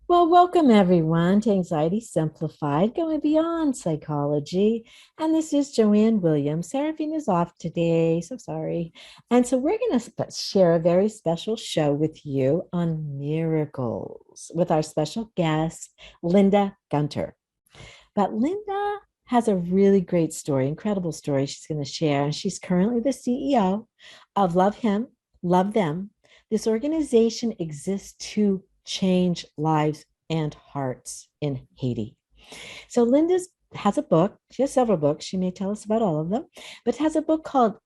Well, welcome everyone to Anxiety Simplified, going beyond psychology. And this is Joanne Williams. Seraphine is off today, so sorry. And so we're going to share a very special show with you on miracles with our special guest, Linda Gunter. But Linda has a really great story, incredible story she's going to share. And she's currently the CEO of Love Him, Love Them. This organization exists to change lives and hearts in Haiti. So Linda's has a book. She has several books. She may tell us about all of them, but has a book called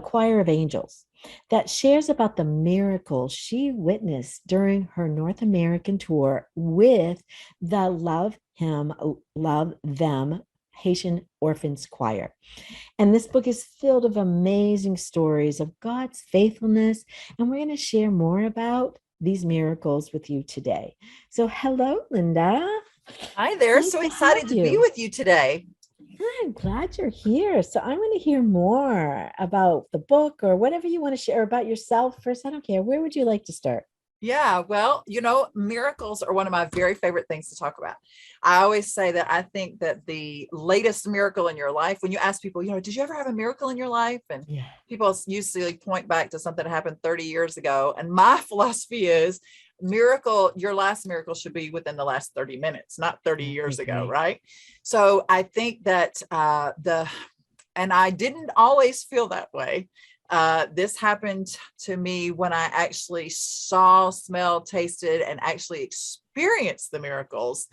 Choir of Angels that shares about the miracles she witnessed during her North American tour with the Love Him, Love Them Haitian Orphans Choir. And this book is filled of amazing stories of God's faithfulness. And we're going to share more about these miracles with you today. So, hello, Linda. Hi there. Nice So to excited have to be you. with you today. I'm glad you're here. So, I want to hear more about the book or whatever you want to share about yourself first. I don't care. Where would you like to start? Yeah, well, miracles are one of my very favorite things to talk about. I always say that I think that the latest miracle in your life, when you ask people, did you ever have a miracle in your life? And Yeah. people usually point back to something that happened 30 years ago. And my philosophy is your last miracle should be within the last 30 minutes, not 30 I years ago, agree. right? So I think that and I didn't always feel that way. This happened to me when I actually saw, smelled, tasted, and actually experienced the miracles,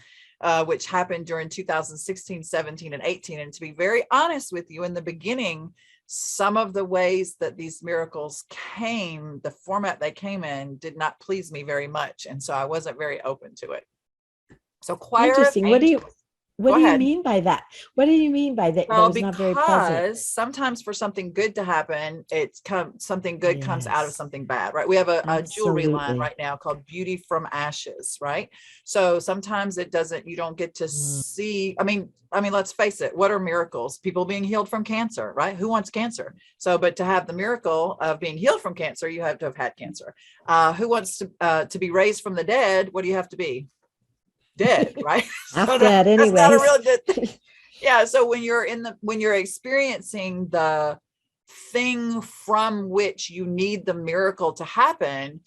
which happened during 2016, 17, and 18. And to be very honest with you, in the beginning, some of the ways that these miracles came, the format they came in, did not please me very much. And so I wasn't very open to it. So, Choir of Interesting. Angels, What go do you ahead. mean by that? What do you mean by that? That Well, was not very pleasant. because sometimes for something good to happen, something good comes out of Yes, something bad, right? We have a jewelry line absolutely. right now called Beauty from Ashes, right? So sometimes you don't get to Mm, see. I mean, let's face it. What are miracles? People being healed from cancer, right? Who wants cancer? So, but to have the miracle of being healed from cancer, you have to have had cancer. Who wants to be raised from the dead? What do you have to be? Dead, right? half So dead, that's not a anyways. real good thing. Yeah, so when you're experiencing the thing from which you need the miracle to happen,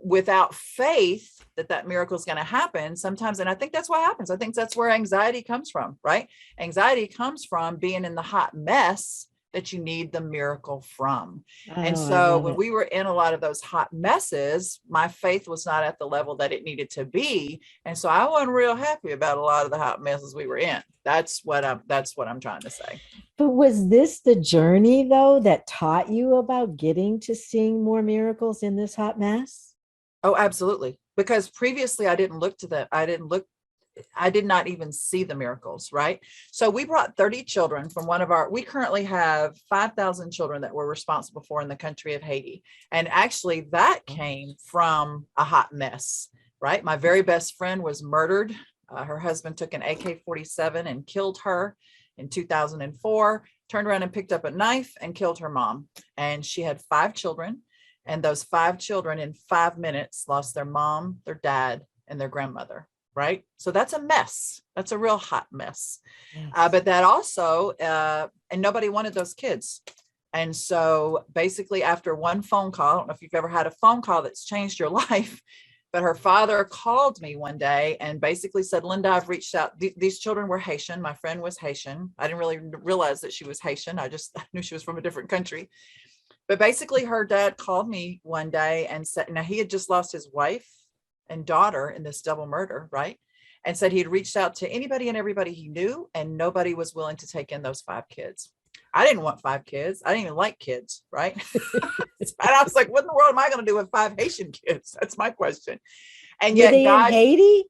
without faith that miracle is going to happen sometimes, and I think that's what happens. I think that's where anxiety comes from, right? Anxiety comes from being in the hot mess that you need the miracle from. And Oh, I so love when it. we were in a lot of those hot messes, my faith was not at the level that it needed to be, and so I wasn't real happy about a lot of the hot messes we were in. That's what I'm trying to say. But was this the journey, though, that taught you about getting to seeing more miracles in this hot mess? Oh, absolutely. Because previously I didn't look to them. I did not even see the miracles, right? So we brought 30 children from we currently have 5,000 children that we're responsible for in the country of Haiti. And actually that came from a hot mess, right? My very best friend was murdered. Her husband took an AK-47 and killed her in 2004, turned around and picked up a knife and killed her mom. And she had 5 children. And those 5 children in 5 minutes lost their mom, their dad, and their grandmother, right? So that's a mess. That's a real hot mess. Yes. But that also, and nobody wanted those kids. And so basically, after one phone call, I don't know if you've ever had a phone call that's changed your life, but her father called me one day and basically said, Linda, I've reached out. These children were Haitian. My friend was Haitian. I didn't really realize that she was Haitian. I knew she was from a different country. But basically, her dad called me one day and said, now he had just lost his wife and daughter in this double murder, right? And said he had reached out to anybody and everybody he knew, and nobody was willing to take in those 5 kids. I didn't want 5 kids. I didn't even like kids, right? And I was like, what in the world am I going to do with 5 Haitian kids? That's my question. And Were yet, they in God, Haiti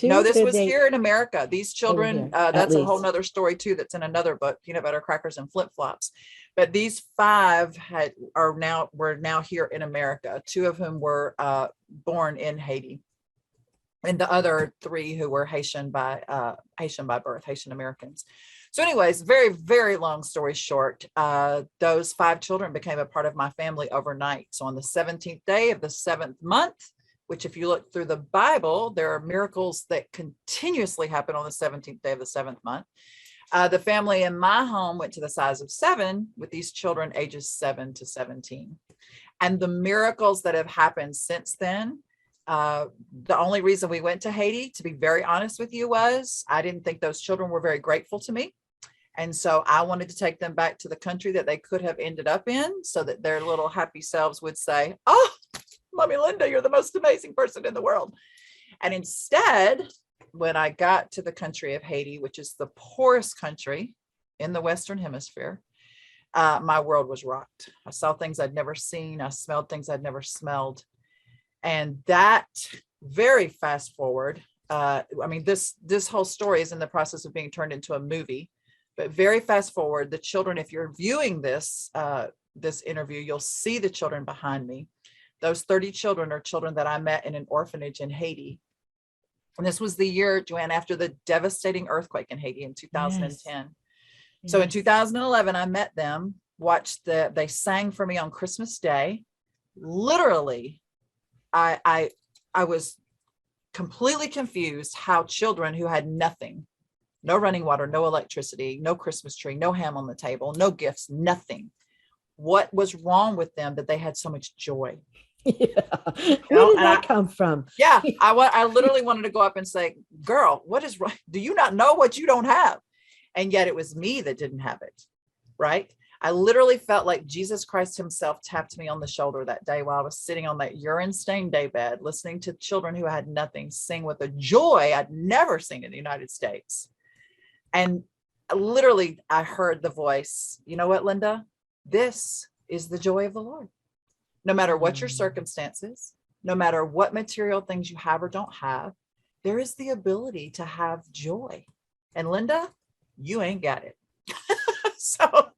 no, too? this Did was they here in America. These they were children, here at that's a whole least? nother story too. That's in another book, Peanut Butter Crackers and Flip Flops. But these 5 were now here in America. 2 of whom were born in Haiti, and the other 3 who were Haitian by birth, Haitian Americans. So, anyways, very, very long story short, those 5 children became a part of my family overnight. So on the 17th day of the 7th month, which if you look through the Bible, there are miracles that continuously happen on the 17th day of the seventh month. The family in my home went to the size of 7 with these children ages 7 to 17. And the miracles that have happened since then, the only reason we went to Haiti, to be very honest with you, was I didn't think those children were very grateful to me. And so I wanted to take them back to the country that they could have ended up in so that their little happy selves would say, oh, Mommy Linda, you're the most amazing person in the world. And instead, when I got to the country of Haiti, which is the poorest country in the Western Hemisphere, my world was rocked. I saw things I'd never seen. I smelled things I'd never smelled. And that very fast forward, this whole story is in the process of being turned into a movie, but very fast forward, the children, if you're viewing this interview, you'll see the children behind me. Those 30 children are children that I met in an orphanage in Haiti. And this was the year, Joanne, after the devastating earthquake in Haiti in 2010. Yes. So in 2011, I met them, they sang for me on Christmas Day. Literally, I was completely confused how children who had nothing, no running water, no electricity, no Christmas tree, no ham on the table, no gifts, nothing. What was wrong with them that they had so much joy? Yeah. Where did that come from? Yeah, I literally wanted to go up and say, girl, what is wrong? Do you not know what you don't have? And yet it was me that didn't have it, right? I literally felt like Jesus Christ himself tapped me on the shoulder that day while I was sitting on that urine-stained daybed, listening to children who had nothing sing with a joy I'd never seen in the United States. And literally, I heard the voice, you know what, Linda? This is the joy of the Lord. No matter what your circumstances, no matter what material things you have or don't have, there is the ability to have joy. And Linda, you ain't got it. So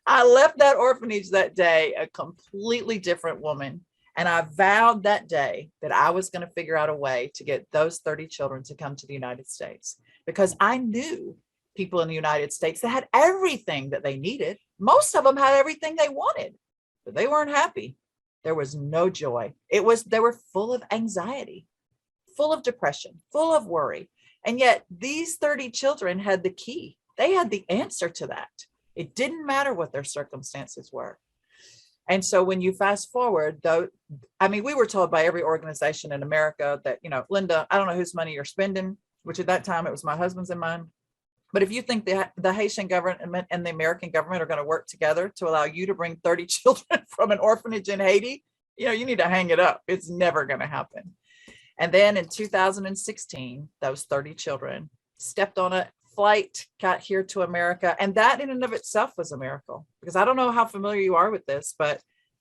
I left that orphanage that day a completely different woman. And I vowed that day that I was going to figure out a way to get those 30 children to come to the United States, because I knew people in the United States that had everything that they needed. Most of them had everything they wanted, but they weren't happy. There was no joy. They were full of anxiety, full of depression, full of worry. And yet these 30 children had the key. They had the answer to that. It didn't matter what their circumstances were. And so when you fast forward, though, we were told by every organization in America that, Linda, I don't know whose money you're spending, which at that time it was my husband's and mine. But if you think the Haitian government and the American government are going to work together to allow you to bring 30 children from an orphanage in Haiti, you need to hang it up. It's never going to happen. And then in 2016, those 30 children stepped on a flight, got here to America. And that in and of itself was a miracle, because I don't know how familiar you are with this, but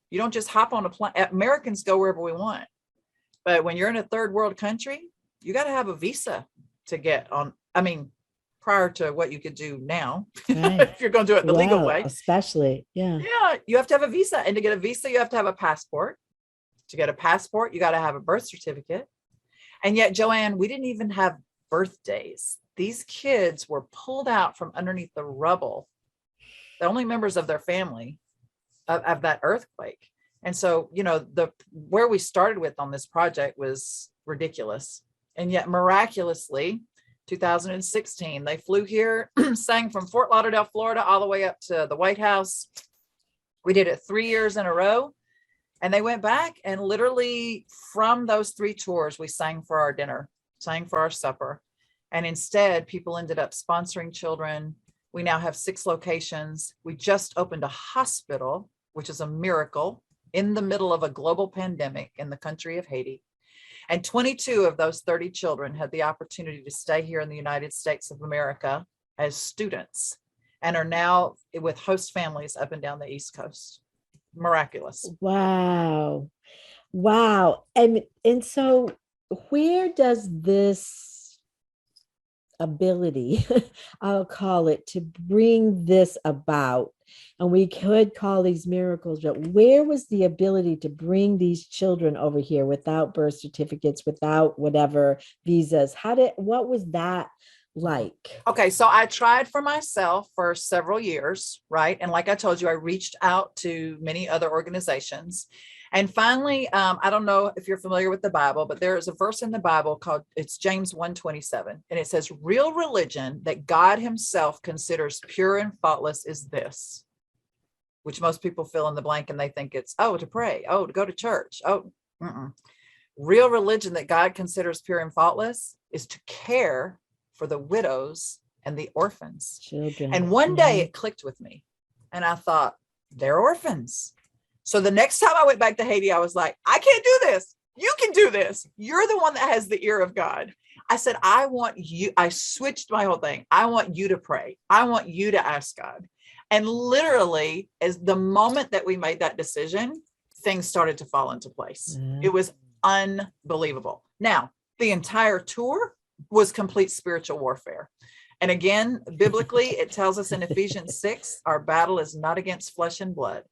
you don't just hop on a plane. Americans go wherever we want. But when you're in a third world country, you got to have a visa to get on. Prior to what you could do now, right. If you're going to do it the legal way, especially. Yeah, you have to have a visa. And to get a visa, you have to have a passport. To get a passport, you got to have a birth certificate. And yet, Joanne, we didn't even have birthdays. These kids were pulled out from underneath the rubble, the only members of their family of that earthquake. And so, where we started with on this project was ridiculous. And yet miraculously, 2016, they flew here, sang from Fort Lauderdale, Florida, all the way up to the White House. We did it 3 years in a row. And they went back, and literally from those 3 tours, we sang for our dinner, sang for our supper. And instead, people ended up sponsoring children. We now have 6 locations. We just opened a hospital, which is a miracle, in the middle of a global pandemic in the country of Haiti. And 22 of those 30 children had the opportunity to stay here in the United States of America as students, and are now with host families up and down the East Coast. Miraculous. Wow. And so where does this ability, I'll call it, to bring this about, and we could call these miracles, but where was the ability to bring these children over here without birth certificates, without whatever visas? What was that like? Okay, so I tried for myself for several years, right? And like I told you, I reached out to many other organizations. And finally, I don't know if you're familiar with the Bible, but there is a verse in the Bible called, it's James 1:27. And it says, real religion that God himself considers pure and faultless is this, which most people fill in the blank and they think it's, oh, to pray, oh, to go to church. Oh, real religion that God considers pure and faultless is to care for the widows and the orphans. Children. And one day it clicked with me and I thought, they're orphans. So the next time I went back to Haiti, I was like, I can't do this. You can do this. You're the one that has the ear of God. I said, I want you. I switched my whole thing. I want you to pray. I want you to ask God. And literally, as the moment that we made that decision, things started to fall into place. It was unbelievable. Now, the entire tour was complete spiritual warfare. And again, biblically, it tells us in Ephesians 6, our battle is not against flesh and blood,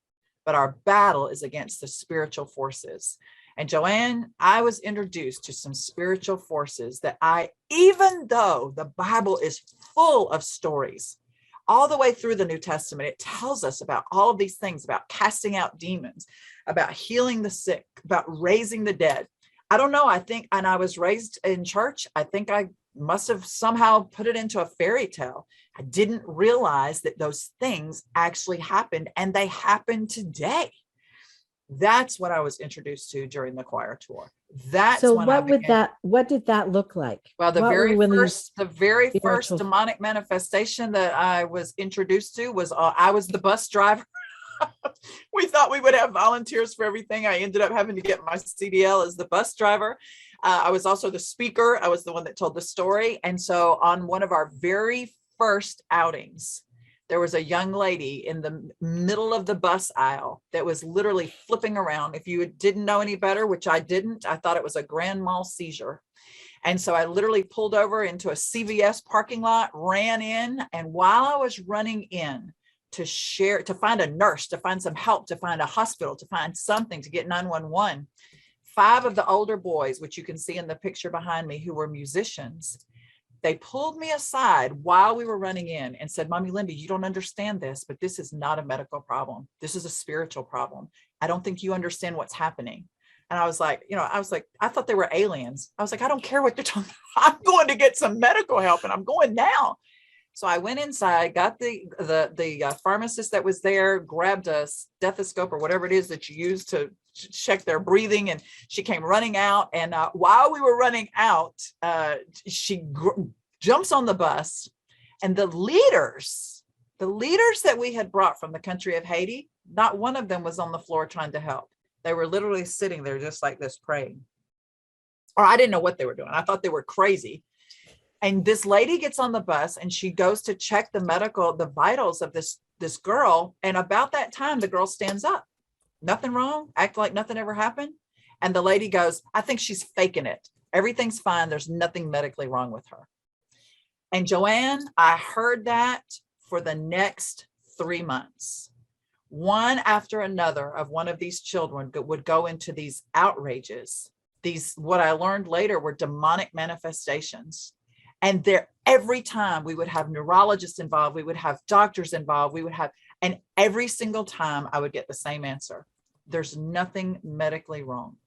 but our battle is against the spiritual forces. And Joanne, I was introduced to some spiritual forces that even though the Bible is full of stories, all the way through the New Testament, it tells us about all of these things, about casting out demons, about healing the sick, about raising the dead. I don't know. I think, and I was raised in church. I think I must have somehow put it into a fairy tale. I didn't realize that those things actually happened, and they happen today. That's what I was introduced to during the choir tour. That's so when what did that look like? Well, the very first spiritual demonic manifestation that I was introduced to was I was the bus driver. We thought we would have volunteers for everything. I ended up having to get my CDL as the bus driver. I was also the speaker. I was the one that told the story. And so on one of our very first outings, there was a young lady in the middle of the bus aisle that was literally flipping around. If you didn't know any better, which I didn't, I thought it was a grand mal seizure. And so I literally pulled over into a CVS parking lot, ran in. And while I was running in to find a nurse, to find some help, to find a hospital, to find something, to get 911, 5 of the older boys, which you can see in the picture behind me, who were musicians, they pulled me aside while we were running in and said, Mommy Linda, you don't understand this, but this is not a medical problem. This is a spiritual problem. I don't think you understand what's happening. And I was like, I thought they were aliens. I was like, I don't care what you're talking about. I'm going to get some medical help and I'm going now. So I went inside, got the pharmacist that was there, grabbed a stethoscope or whatever it is that you use to check their breathing. And she came running out. And while we were running out, she jumps on the bus, and the leaders that we had brought from the country of Haiti, not one of them was on the floor trying to help. They were literally sitting there just like this praying. Or I didn't know what they were doing. I thought they were crazy. And this lady gets on the bus and she goes to check the vitals of this girl. And about that time, the girl stands up. Nothing wrong, act like nothing ever happened. And the lady goes, I think she's faking it. Everything's fine. There's nothing medically wrong with her. And Joanne, I heard that for the next 3 months. One after another of one of these children would go into these outrages. What I learned later were demonic manifestations. And every time we would have neurologists involved, we would have doctors involved, and every single time I would get the same answer. There's nothing medically wrong.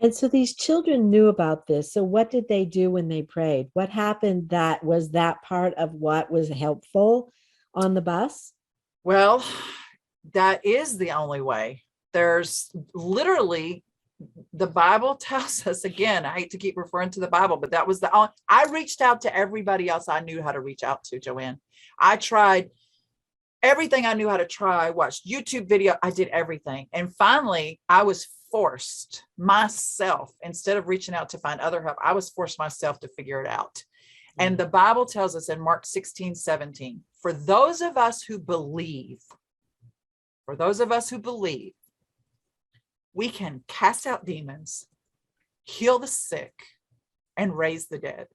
And so these children knew about this. So what did they do when they prayed? What happened that was that part of what was helpful on the bus? Well, that is the only way. There's literally, the Bible tells us, again, I hate to keep referring to the Bible, but that was I reached out to everybody else I knew how to reach out to, Joanne. I tried everything I knew how to try, watched YouTube video. I did everything. And finally, I was forced myself, instead of reaching out to find other help, I was forced myself to figure it out. And the Bible tells us in Mark 16:17, for those of us who believe, we can cast out demons, heal the sick, and raise the dead.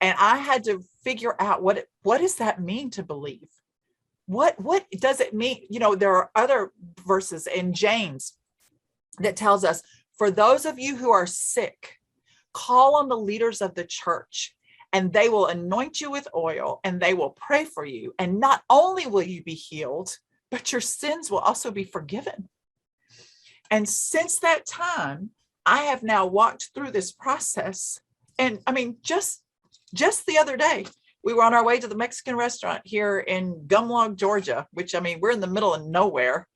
And I had to figure out what does that mean to believe? What does it mean? There are other verses in James that tells us, for those of you who are sick, call on the leaders of the church, and they will anoint you with oil, and they will pray for you. And not only will you be healed, but your sins will also be forgiven. And since that time, I have now walked through this process. And I mean, just the other day, we were on our way to the Mexican restaurant here in Gumlog, Georgia, which, I mean, we're in the middle of nowhere.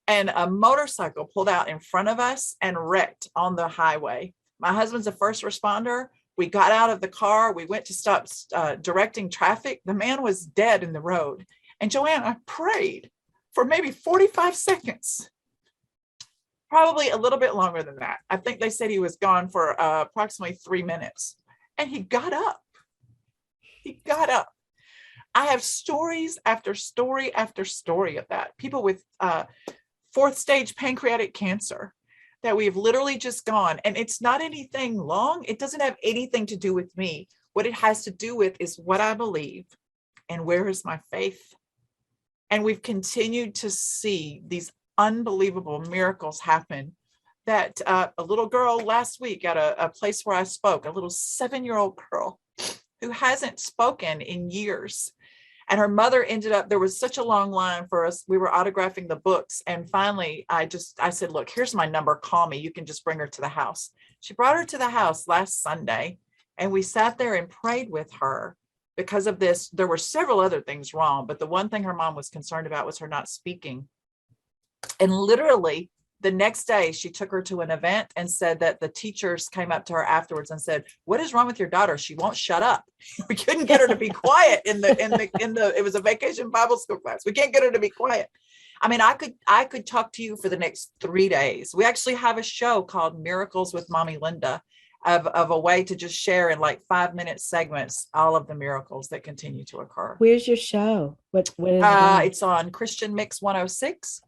And a motorcycle pulled out in front of us and wrecked on the highway. My husband's a first responder. We got out of the car. We went to stop directing traffic. The man was dead in the road. And Joanne, I prayed for maybe 45 seconds, probably a little bit longer than that. I think they said he was gone for approximately 3 minutes. And he got up. He got up. I have stories after story after story of that. People with fourth stage pancreatic cancer that we've literally just gone. And it's not anything long. It doesn't have anything to do with me. What it has to do with is what I believe and where is my faith. And we've continued to see these unbelievable miracles happen. That a little girl last week at a place where I spoke, a little 7-year-old girl who hasn't spoken in years. And her mother ended up, there was such a long line for us. We were autographing the books. And finally, I said, look, here's my number. Call me. You can just bring her to the house. She brought her to the house last Sunday. And we sat there and prayed with her because of this. There were several other things wrong, but the one thing her mom was concerned about was her not speaking. And literally, the next day, she took her to an event and said that the teachers came up to her afterwards and said, "What is wrong with your daughter? She won't shut up." We couldn't get her to be quiet it was a vacation Bible school class. We can't get her to be quiet. I mean, I could talk to you for the next 3 days. We actually have a show called Miracles with Mommy Linda of a way to just share in like 5-minute segments all of the miracles that continue to occur. Where's your show? What is it? It's on Christian Mix 106.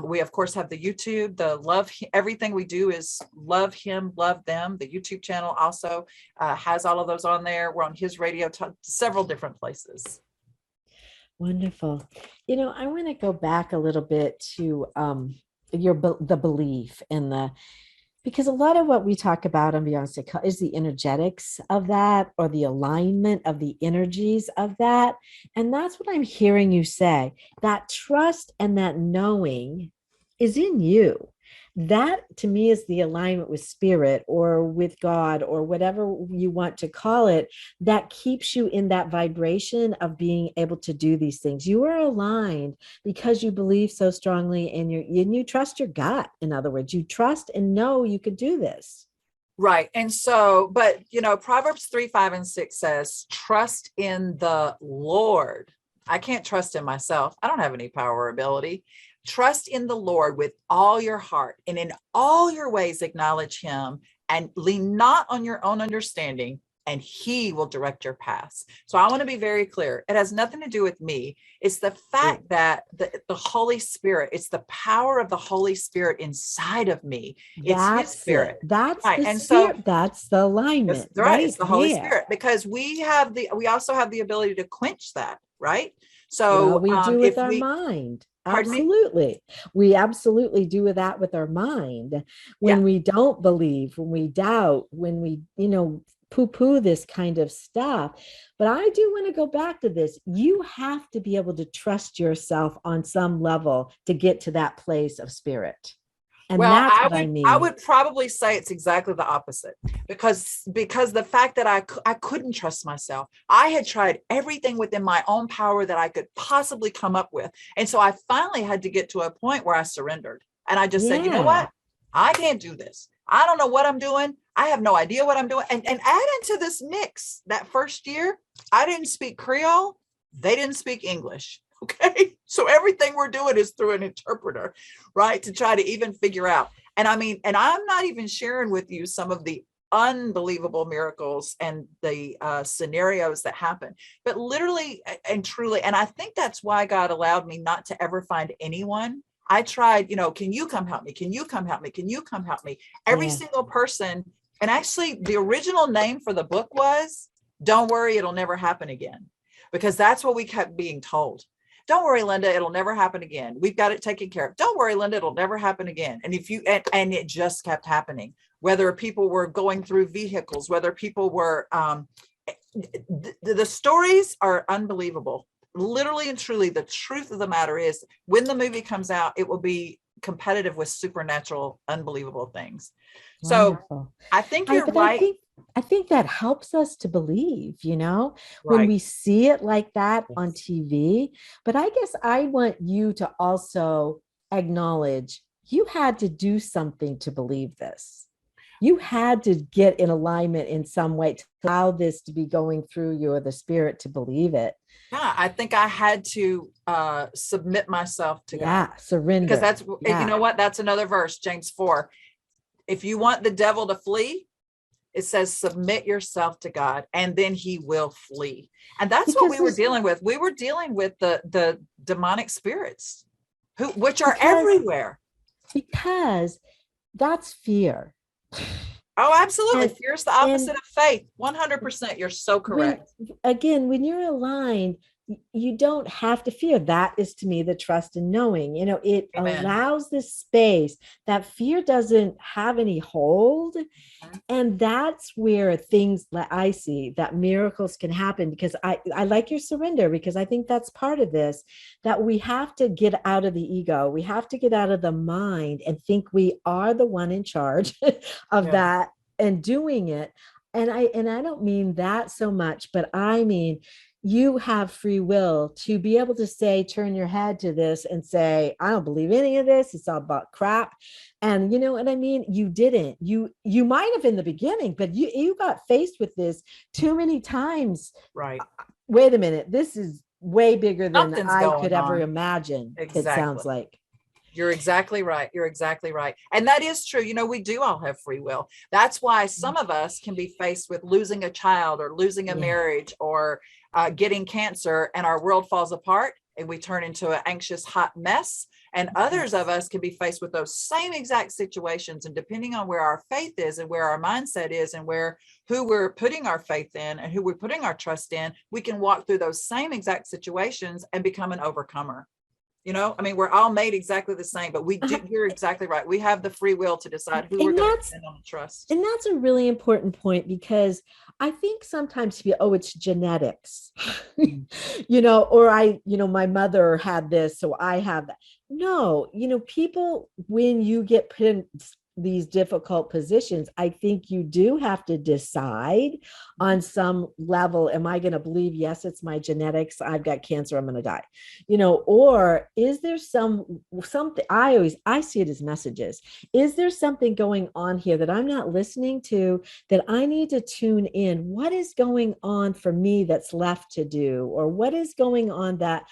We of course have the YouTube, the love, everything we do is love him, love them. The YouTube channel also has all of those on there. We're on his radio, several different places. Wonderful. You know, I want to go back a little bit to the belief and because a lot of what we talk about on Beyond Psychology is the energetics of that, or the alignment of the energies of that. And that's what I'm hearing you say. That trust and that knowing is in you. That to me is the alignment with spirit or with God or whatever you want to call it, that keeps you in that vibration of being able to do these things. You are aligned because you believe so strongly and you trust your gut. In other words, you trust and know you could do this. Right. And so, but you know, Proverbs 3, 5, and 6 says, trust in the Lord. I can't trust in myself. I don't have any power or ability. Trust in the Lord with all your heart, and in all your ways acknowledge him, and lean not on your own understanding, and he will direct your paths. So I want to be very clear. It has nothing to do with me. It's the fact that the Holy Spirit, it's the power of the Holy Spirit inside of me. It's his spirit. That's right. The and spirit. So that's the alignment. Right. It's the Holy Spirit, because we also have the ability to quench that. Right. So we do with our mind. Absolutely. We absolutely do that with our mind. When we don't believe, when we doubt, when we, poo-poo this kind of stuff. But I do want to go back to this. You have to be able to trust yourself on some level to get to that place of spirit. And that's what I mean. I would probably say it's exactly the opposite, because the fact that I couldn't trust myself. I had tried everything within my own power that I could possibly come up with. And so I finally had to get to a point where I surrendered. And I just said, you know what? I can't do this. I don't know what I'm doing. I have no idea what I'm doing. And add into this mix, that first year, I didn't speak Creole. They didn't speak English. Okay. So everything we're doing is through an interpreter, right? To try to even figure out. And I mean, and I'm not even sharing with you some of the unbelievable miracles and the scenarios that happen, but literally and truly. And I think that's why God allowed me not to ever find anyone. I tried, can you come help me? Can you come help me? Can you come help me? Every single person. And actually the original name for the book was Don't Worry, It'll Never Happen Again, because that's what we kept being told. Don't worry, Linda, it'll never happen again. We've got it taken care of. Don't worry, Linda, it'll never happen again. And and it just kept happening, whether people were going through vehicles, whether people were, the stories are unbelievable. Literally and truly, the truth of the matter is, when the movie comes out, it will be competitive with supernatural, unbelievable things. So Wonderful. I think I you're but I right. think I think that helps us to believe, when Right. we see it like that on Yes. TV. But I guess I want you to also acknowledge you had to do something to believe this. You had to get in alignment in some way to allow this to be going through you or the spirit to believe it. Yeah, I think I had to submit myself to God, Yeah, because surrender. that's, you Yeah. know what? That's another verse, James 4. If you want the devil to flee, it says, submit yourself to God and then he will flee. And that's what Because we were there's dealing with. We were dealing with the demonic spirits, which are because everywhere. because that's fear. Oh, absolutely. And Fear is the and opposite of faith. 100%. You're so when correct. again, when you're aligned, you don't have to fear. That is to me the trust in knowing. It Amen. allows this space that fear doesn't have any hold. And that's where things that I see that miracles can happen, because I like your surrender, because I think that's part of this, that we have to get out of the ego. We have to get out of the mind and think we are the one in charge of Yeah. that and doing it. And I don't mean that so much, but I mean you have free will to be able to say, turn your head to this and say, I don't believe any of this. It's all about crap. And you know what I mean? You didn't. You might have in the beginning, but you got faced with this too many times. Right. Wait a minute. This is way bigger than Something's I could going ever on. imagine, it Exactly. sounds like. You're exactly right. You're exactly right. And that is true. We do all have free will. That's why some of us can be faced with losing a child or losing a Yeah. marriage or getting cancer, and our world falls apart and we turn into an anxious, hot mess. And others of Yes. us can be faced with those same exact situations. And depending on where our faith is and where our mindset is and who we're putting our faith in and who we're putting our trust in, we can walk through those same exact situations and become an overcomer. We're all made exactly the same, but you're exactly right. We have the free will to decide who we're And going to that's depend on and trust. and that's a really important point, because I think sometimes people, oh, it's genetics, or my mother had this, so I have that. No, people, when you get put in these difficult positions, I think you do have to decide on some level, am I going to believe, yes, it's my genetics, I've got cancer, I'm going to die, or is there something, I see it as messages. Is there something going on here that I'm not listening to, that I need to tune in? What is going on for me that's left to do? Or what is going on that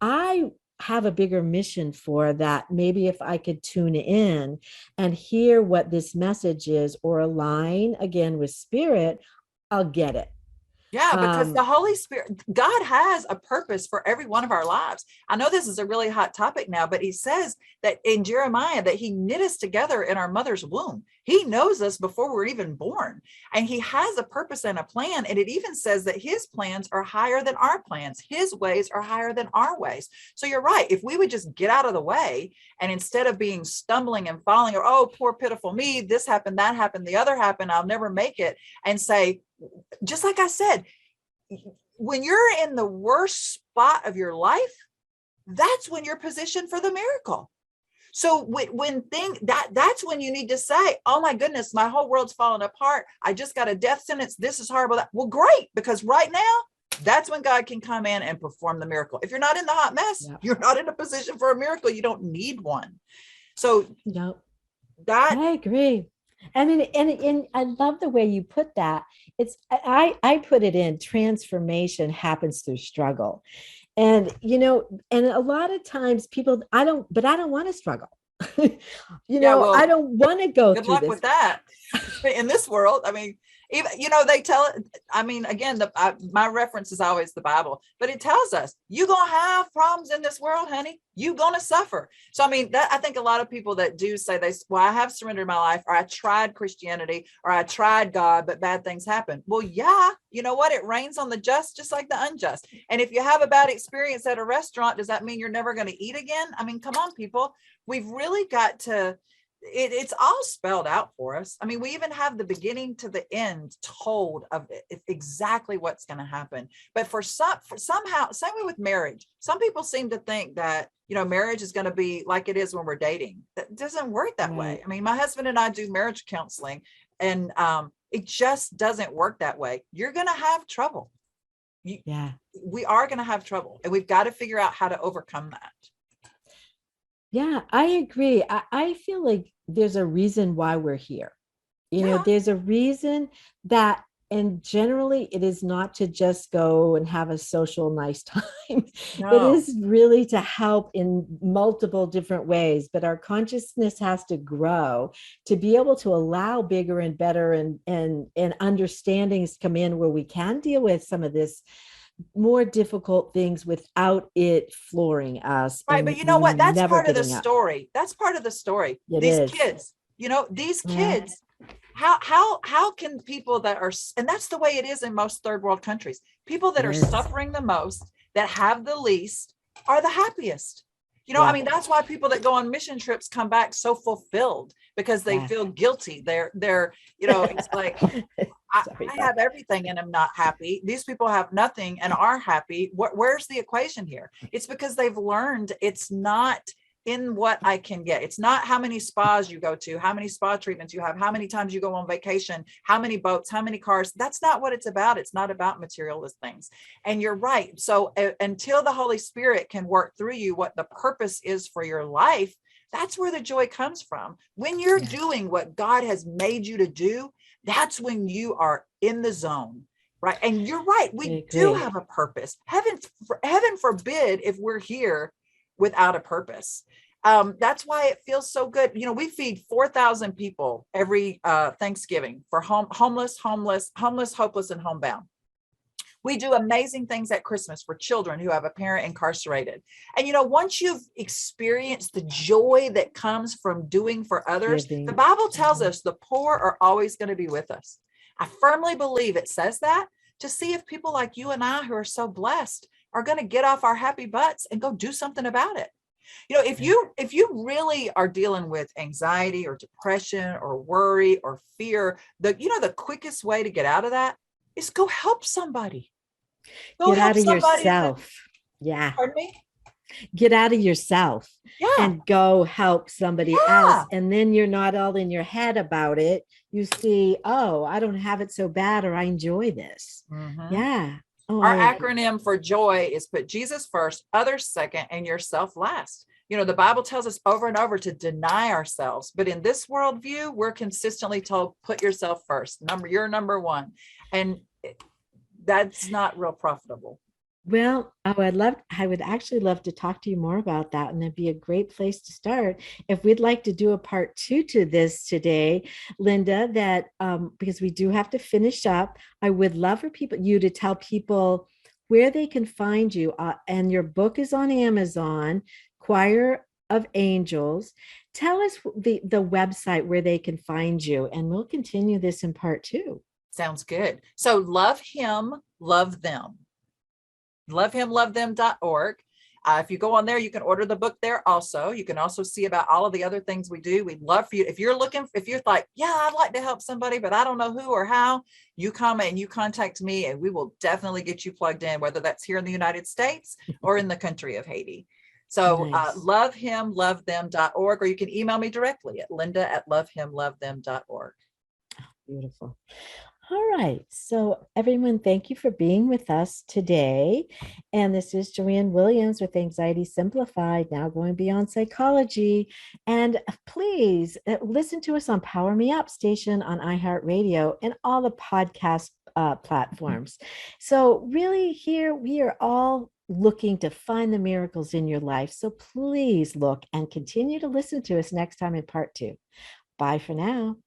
I have a bigger mission for, that maybe if I could tune in and hear what this message is or align again with spirit, I'll get it. Yeah, because the Um, Holy Spirit, God has a purpose for every one of our lives. I know this is a really hot topic now, but he says that in Jeremiah that he knit us together in our mother's womb. He knows us before we're even born, and he has a purpose and a plan. And it even says that his plans are higher than our plans. His ways are higher than our ways. So you're right. If we would just get out of the way, and instead of being stumbling and falling, or, oh, poor, pitiful me, this happened, that happened, the other happened, I'll never make it, and say, just like I said, when you're in the worst spot of your life, that's when you're positioned for the miracle. So that's when you need to say, oh my goodness, my whole world's falling apart. I just got a death sentence. This is horrible. Well, great, because right now, that's when God can come in and perform the miracle. If you're not in the hot mess, yeah, you're not in a position for a miracle. You don't need one. So yeah, that, I agree. I mean, and I love the way you put that. I put it in, transformation happens through struggle. And a lot of times people, I don't want to struggle. yeah, I well, don't want to go good through luck this. with that in this world. Even they tell it. Again, my reference is always the Bible, but it tells us you're gonna have problems in this world, honey. You're gonna suffer. So that, I think a lot of people that do say I have surrendered my life, or I tried Christianity, or I tried God, but bad things happen. Well, yeah, you know what? It rains on the just like the unjust. And if you have a bad experience at a restaurant, does that mean you're never going to eat again? Come on, people. We've really got to it's all spelled out for us. I mean, we even have the beginning to the end told of exactly what's going to happen. But for somehow, same way with marriage, some people seem to think that, marriage is going to be like it is when we're dating. That doesn't work that way. I mean, my husband and I do marriage counseling, and it just doesn't work that way. You're going to have trouble. We are going to have trouble, and we've got to figure out how to overcome that. Yeah, I agree. I feel like there's a reason why we're here. There's a reason that, and generally it is not to just go and have a social nice time. It is really to help in multiple different ways, but our consciousness has to grow to be able to allow bigger and better and understandings come in where we can deal with some of this more difficult things without it flooring us. Right. But you know what? That's part of the story. That's part of the story. These kids, these kids, how can people that are, and that's the way it is in most third world countries, people that are suffering the most, that have the least, are the happiest. I mean, that's why people that go on mission trips come back so fulfilled, because they feel guilty. They're, it's like, I have everything and I'm not happy. These people have nothing and are happy. Where's the equation here? It's because they've learned it's not in what I can get. It's not how many spas you go to, how many spa treatments you have, how many times you go on vacation, how many boats, how many cars. That's not what it's about. It's not about materialist things. And you're right. So until the Holy Spirit can work through you what the purpose is for your life, that's where the joy comes from. When you're doing what God has made you to do, that's when you are in the zone, right? And you're right. We do have a purpose. Heaven forbid if we're here without a purpose. That's why it feels so good. We feed 4,000 people every Thanksgiving for homeless, hopeless, and homebound. We do amazing things at Christmas for children who have a parent incarcerated. And, once you've experienced the joy that comes from doing for others, the Bible tells us the poor are always going to be with us. I firmly believe it says that to see if people like you and I, who are so blessed, are going to get off our happy butts and go do something about it. If you really are dealing with anxiety or depression or worry or fear, the quickest way to get out of that is go help somebody. Get out of yourself. Pardon me? Get out of yourself and go help somebody else. And then you're not all in your head about it. You see, oh, I don't have it so bad, or I enjoy this. Yeah. Oh, our acronym for joy is put Jesus first, others second, and yourself last. The Bible tells us over and over to deny ourselves. But in this worldview, we're consistently told, put yourself first. You're number one. And that's not real profitable. Well, I would actually love to talk to you more about that. And it'd be a great place to start. If we'd like to do a part 2 to this today, Linda, that because we do have to finish up, I would love for you to tell people where they can find you. And your book is on Amazon, Choir of Angels. Tell us the website where they can find you, and we'll continue this in part 2. Sounds good. So love him, love them. lovehimlovethem.org. If you go on there, you can order the book there also. You can also see about all of the other things we do. We'd love for you. If you're like, I'd like to help somebody, but I don't know who or how, you come and you contact me and we will definitely get you plugged in, whether that's here in the United States or in the country of Haiti. So nice. Lovehimlovethem.org, or you can email me directly at linda@lovehimlovethem.org. Beautiful. All right. So everyone, thank you for being with us today. And this is Joanne Williams with Anxiety Simplified, now going beyond psychology. And please listen to us on Power Me Up station on iHeartRadio and all the podcast platforms. So really here we are all looking to find the miracles in your life. So please look and continue to listen to us next time in part 2. Bye for now.